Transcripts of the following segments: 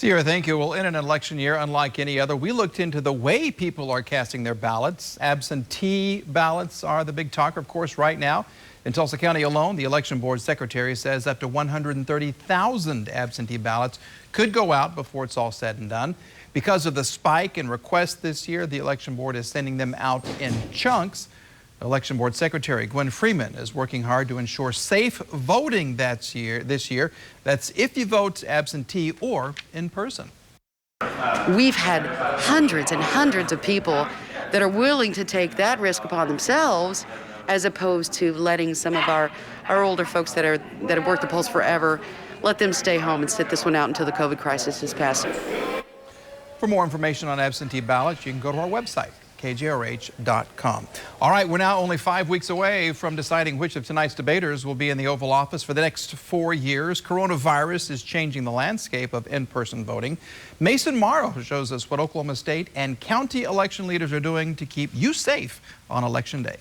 Sierra, thank you. Well, in an election year unlike any other, we looked into the way people are casting their ballots. Absentee ballots are the big talker, of course, right now. In Tulsa County alone, the election board secretary says up to 130,000 absentee ballots could go out before it's all said and done. Because of the spike in requests this year, the election board is sending them out in chunks. Election Board Secretary Gwen Freeman is working hard to ensure safe voting this year. That's if you vote absentee or in person. We've had hundreds and hundreds of people that are willing to take that risk upon themselves, as opposed to letting some of our older folks that have worked the polls forever, let them stay home and sit this one out until the COVID crisis is past. For more information on absentee ballots, you can go to our website, kjrh.com. All right, we're now only 5 weeks away from deciding which of tonight's debaters will be in the Oval Office for the next 4 years. Coronavirus is changing the landscape of in-person voting. Mason Morrow shows us what Oklahoma State and county election leaders are doing to keep you safe on Election Day.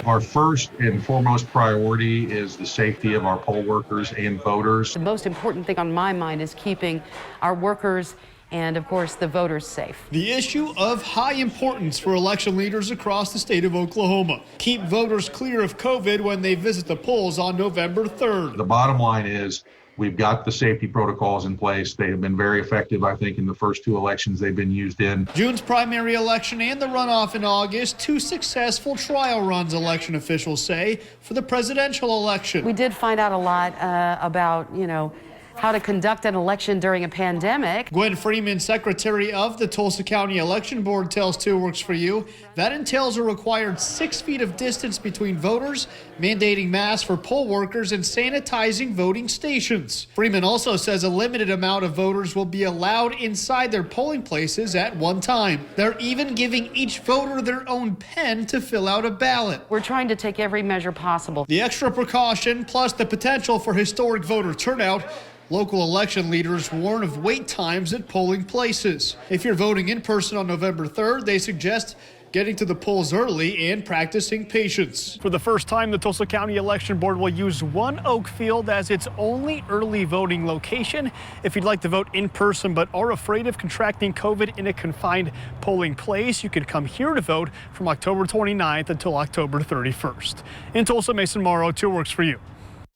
Our first and foremost priority is the safety of our poll workers and voters. The most important thing on my mind is keeping our workers and, of course, the voters safe. The issue of high importance for election leaders across the state of Oklahoma. Keep voters clear of COVID when they visit the polls on November 3rd. The bottom line is we've got the safety protocols in place. They have been very effective, I think, in the first 2 elections they've been used in. June's primary election and the runoff in August, 2 successful trial runs, election officials say, for the presidential election. We did find out a lot about, how to conduct an election during a pandemic. Gwen Freeman, secretary of the Tulsa County Election Board, tells 2 Works for You that entails a required 6 feet of distance between voters, mandating masks for poll workers, and sanitizing voting stations. Freeman also says a limited amount of voters will be allowed inside their polling places at one time. They're even giving each voter their own pen to fill out a ballot. We're trying to take every measure possible. The extra precaution, plus the potential for historic voter turnout. Local election leaders warn of wait times at polling places. If you're voting in person on November 3rd, they suggest getting to the polls early and practicing patience. For the first time, the Tulsa County Election Board will use One Oak Field as its only early voting location. If you'd like to vote in person but are afraid of contracting COVID in a confined polling place, you can come here to vote from October 29th until October 31st. In Tulsa, Mason Morrow, 2 Works for You.